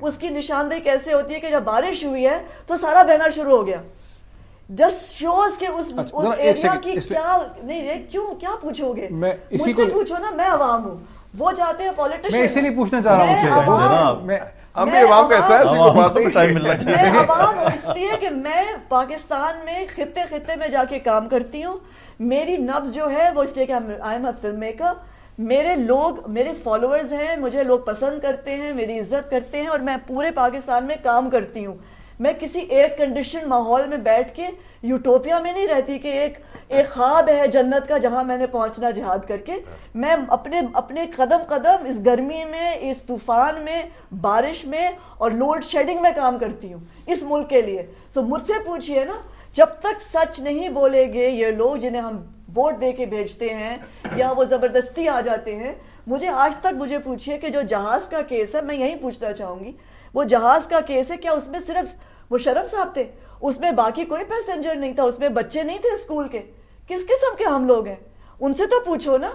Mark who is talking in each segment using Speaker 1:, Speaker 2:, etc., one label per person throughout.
Speaker 1: اس کی نشاندہی کیسے ہوتی ہے کہ جب بارش ہوئی ہے تو سارا بہنا شروع ہو گیا. جسٹ شوز کہ اس ایریا کی کیا نہیں کیوں کیا پوچھو گے, مجھ سے پوچھو نا, میں عوام ہوں, وہ جاتے ہیں پولیٹیشین.
Speaker 2: میں اسی لیے پوچھنا چاہ رہا ہوں
Speaker 1: میں عوام اس لیے کہ میں پاکستان میں خطے میں جا کے کام کرتی ہوں. میری نبض جو ہے وہ اس لیے کہ I am a film maker. میرے لوگ, میرے فالوورز ہیں, مجھے لوگ پسند کرتے ہیں, میری عزت کرتے ہیں, اور میں پورے پاکستان میں کام کرتی ہوں. میں کسی ایئر کنڈیشن ماحول میں بیٹھ کے یوٹوپیا میں نہیں رہتی کہ ایک خواب ہے جنت کا جہاں میں نے پہنچنا جہاد کر کے. میں اپنے قدم قدم اس گرمی میں, اس طوفان میں, بارش میں اور لوڈ شیڈنگ میں کام کرتی ہوں اس ملک کے لیے. سو مجھ سے پوچھئے نا, جب تک سچ نہیں بولے گے یہ لوگ جنہیں ہم ووٹ دے کے بھیجتے ہیں یا وہ زبردستی آ جاتے ہیں, مجھے آج تک مجھے پوچھئے کہ جو جہاز کا کیس ہے, میں یہی پوچھنا چاہوں گی, وہ جہاز کا کیس ہے, کیا اس میں صرف مشرف صاحب تھے؟ اس میں باقی کوئی پیسنجر نہیں تھا, اس میں بچے نہیں تھے اسکول کے؟ کس قسم کے ہم لوگ ہیں؟ ان سے تو پوچھو نا,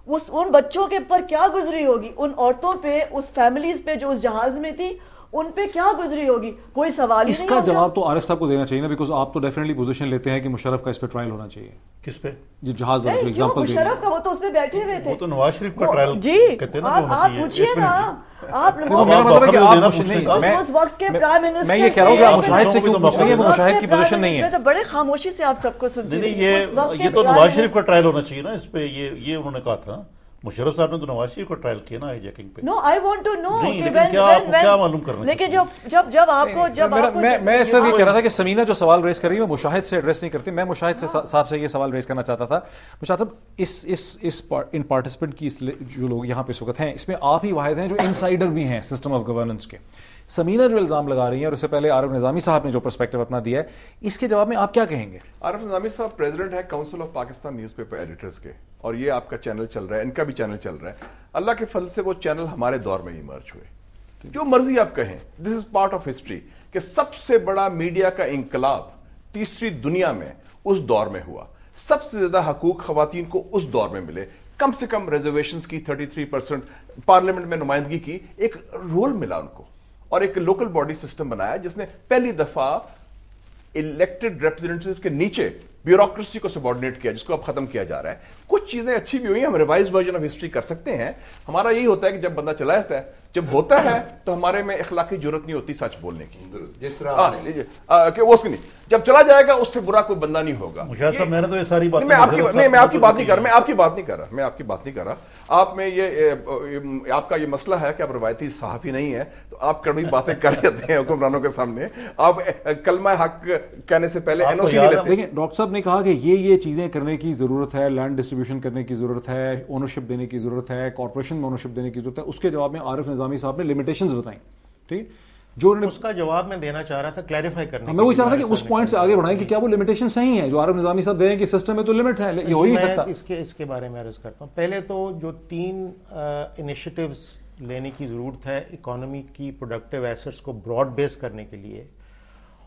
Speaker 1: ان بچوں کے پر کیا گزری ہوگی, ان عورتوں پہ, اس فیملیز پہ جو اس جہاز میں تھی, ان پہ کیا گزری ہوگی؟ کوئی سوال ہی نہیں.
Speaker 2: اس کا جواب تو عارف صاحب کو دینا چاہیے نا, بیکاز آپ تو ڈیفینیٹلی پوزیشن لیتے ہیں کہ مشرف کا اس پہ ٹرائل ہونا چاہیے.
Speaker 3: کس پہ؟
Speaker 2: یہ جہاز والا جو ایگزامپل
Speaker 1: مشرف کا, وہ تو اس پہ بیٹھے ہوئے تھے.
Speaker 3: وہ تو نواز شریف کا ٹرائل
Speaker 1: جی, آپ پوچھئے نا, آپ لوگوں
Speaker 2: میں یہ کہہ رہا ہوں کہ آپ مشاہد سے کیوں پوچھ رہی ہیں, وہ مشاہد کی پوزیشن نہیں ہے.
Speaker 1: بڑے خاموشی سے آپ سب کو سنتے ہیں.
Speaker 3: یہ تو نواز شریف کا ٹرائل ہونا چاہیے نا اس پہ, یہ انہوں نے کہا تھا. مشرف صاحب نے تو نواز شریف کو ٹرائل کیا نا ہائی جیکنگ پہ.
Speaker 1: نو, آئی وانٹ ٹو نو
Speaker 3: کیا معلوم کرنا.
Speaker 1: لیکن جب آپ کو
Speaker 2: میں صرف یہ کہہ رہا تھا کہ سمینہ جو سوال ریز کر رہی ہے وہ مشاہد سے ایڈریس نہیں کرتی. میں مشاہد سے صاحب سے یہ سوال ریز کرنا چاہتا تھا. مشاہد صاحب, ان پارٹیسپینٹ کی جو لوگ یہاں پہ اس وقت ہیں, اس میں آپ ہی واحد ہیں جو انسائڈر بھی ہیں سسٹم آف گورننس کے. سمینہ جو الزام لگا رہی ہیں, اور اس سے پہلے عارف نظامی صاحب نے جو پرسپیکٹو اپنا دیا ہے, اس کے جواب میں آپ کیا کہیں گے؟
Speaker 4: عارف نظامی صاحب پریزیڈنٹ ہے council of Pakistan news paper editors کے, اور یہ آپ کا چینل چل رہا ہے, ان کا بھی چینل چل رہا ہے. اللہ کے فضل سے وہ چینل ہمارے دور میں ہی ایمرج ہوئے. جو مرضی آپ کہیں, دس از پارٹ آف ہسٹری, کہ سب سے بڑا میڈیا کا انقلاب تیسری دنیا میں اس دور میں ہوا. سب سے زیادہ حقوق خواتین کو اس دور میں ملے, کم سے کم ریزرویشنز کی 33%, پارلیمنٹ میں نمائندگی کی, ایک رول ملا ان کو, اور ایک لوکل باڈی سسٹم بنایا جس نے پہلی دفعہ الیکٹڈ ریپرزینٹیوز کے نیچے بیوروکریسی کو سبارڈینیٹ کیا, جس کو اب ختم کیا جا رہا ہے. کچھ چیزیں اچھی بھی ہوئی ہیں, ہم ریوائز ورژن آف ہسٹری کر سکتے ہیں. ہمارا یہی ہوتا ہے کہ جب بندہ چلا جاتا ہے, جب ہوتا ہے تو ہمارے میں اخلاقی جرات نہیں ہوتی سچ بولنے کی, جس طرح کہ وہ اس کی نہیں, جب چلا جائے گا اس سے برا کوئی بندہ نہیں ہوگا.
Speaker 3: مشاہد صاحب, میں نے تو یہ ساری باتیں,
Speaker 4: میں آپ کی بات نہیں کر رہا, میں آپ کی بات نہیں کر رہا. آپ میں یہ آپ کا یہ مسئلہ ہے کہ آپ روایتی صحافی نہیں ہے, تو آپ کڑوی باتیں کر لیتے ہیں حکمرانوں کے سامنے. آپ کلمہ حق کہنے سے پہلے این او سی نہیں لیتے.
Speaker 2: دیکھیں, ڈاکٹر صاحب نے کہا کہ یہ چیزیں کرنے کی ضرورت ہے, لینڈ ڈسٹریبیوشن کرنے کی ضرورت ہے, اونرشپ دینے کی ضرورت ہے, کارپوریشن میں اونرشپ دینے کی ضرورت ہے. اس کے جواب میں عارف نظامی صاحب نے لمیٹیشنز بتائیں. ٹھیک, جو
Speaker 5: اس کا جواب میں دینا چاہ رہا تھا, کلیریفائی کرنے.
Speaker 2: میں وہی چاہ رہا تھا کہ اس پوائنٹ سے آگے بڑھائیں کہ کیا وہ لمیٹیشن صحیح ہیں جو عارف نظامی صاحب دے رہے ہیں کہ سسٹم میں تو لمٹس ہیں, یہ ہو ہی نہیں سکتا.
Speaker 5: اس کے بارے میں عرض کرتا ہوں. پہلے تو جو 3 انیشیٹوز لینے کی ضرورت ہے اکانومی کی پروڈکٹیو ایسٹس کو براڈ بیس کرنے کے لیے,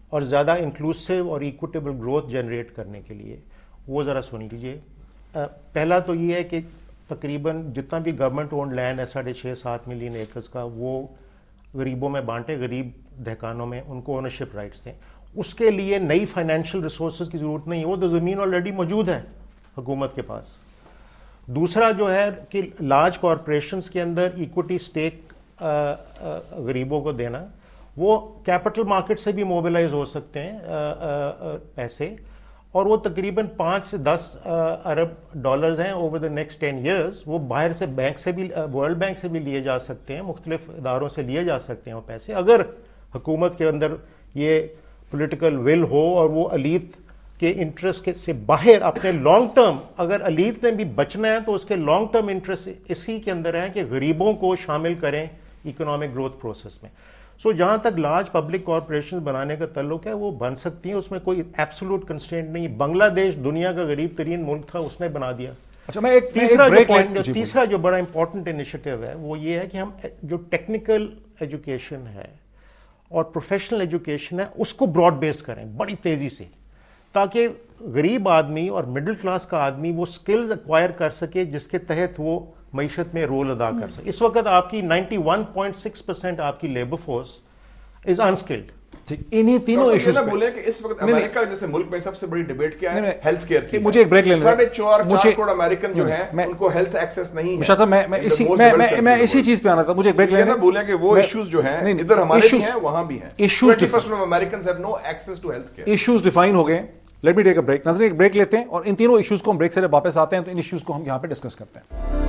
Speaker 5: اور زیادہ انکلوسیو اور ایکوٹیبل گروتھ جنریٹ کرنے کے لیے, وہ ذرا سن لیجئے. پہلا تو یہ ہے کہ تقریباً جتنا بھی گورنمنٹ اونڈ لینڈ ہے 6.5-7 ملین ایکرز کا, وہ غریبوں میں بانٹے, غریب دہقانوں میں, ان کو اونرشپ رائٹس دیں. اس کے لیے نئی فائنینشیل ریسورسز کی ضرورت نہیں ہے, وہ تو زمین آلریڈی موجود ہے حکومت کے پاس. دوسرا جو ہے کہ لارج کارپوریشنز کے اندر ایکوٹی سٹیک غریبوں کو دینا, وہ کیپٹل مارکیٹ سے بھی موبلائز ہو سکتے ہیں پیسے, اور وہ تقریباً 5 سے 10 ارب ڈالرز ہیں اوور دا نیکسٹ 10 ایئرز. وہ باہر سے بینک سے بھی, ورلڈ بینک سے بھی لیے جا سکتے ہیں, مختلف اداروں سے لیے جا سکتے ہیں وہ پیسے, اگر حکومت کے اندر یہ پولیٹیکل ول ہو اور وہ الیت کے انٹرسٹ سے باہر اپنے لانگ ٹرم, اگر الیت میں بھی بچنا ہے تو اس کے لانگ ٹرم انٹرسٹ اسی کے اندر ہے کہ غریبوں کو شامل کریں اکنامک گروتھ پروسیس میں. سو جہاں تک لارج پبلک کارپوریشن بنانے کا تعلق ہے, وہ بن سکتی ہیں, اس میں کوئی ایبسولوٹ کنسٹرینٹ نہیں. بنگلہ دیش دنیا کا غریب ترین ملک تھا, اس نے بنا دیا. تیسرا جو بڑا امپورٹنٹ انیشیٹو ہے وہ یہ ہے کہ ہم جو ٹیکنیکل ایجوکیشن ہے اور پروفیشنل ایجوکیشن ہے اس کو براڈ بیس کریں بڑی تیزی سے, تاکہ غریب آدمی اور مڈل کلاس کا آدمی وہ سکلز ایکوائر کر سکے جس کے تحت وہ معیشت میں رول ادا کر سکے. اس وقت آپ کی 91.6% آپ کی لیبر فورس is unskilled.
Speaker 2: ٹھیک انہی تینوں ایشوز پہ
Speaker 4: بولے کہ اس وقت امریکہ جیسے ملک میں سب سے بڑی ڈیبیٹ کیا ہے ہیلتھ کیئر کی.
Speaker 2: مجھے ایک بریک لینے دیں.
Speaker 4: 4.5 کروڑ امریکن جو ہیں ان کو ہیلتھ ایکسیس نہیں ہے.
Speaker 2: مشاہد صاحب میں اسی چیز پہ آنا تھا, مجھے ایک بریک لینے دیں.
Speaker 4: بولے کہ وہ ایشوز جو ہیں ادھر ہمارے بھی ہیں وہاں بھی ہیں. 20% of Americans have no access to health care.
Speaker 2: Issues define ہو گئے. Let me take a break. ناظرین ایک بریک لیتے ہیں اور ان تینوں ایشوز کو ہم بریک سے جب واپس آتے ہیں تو ان ایشوز کو ہم یہاں پہ ڈسکس کرتے ہیں.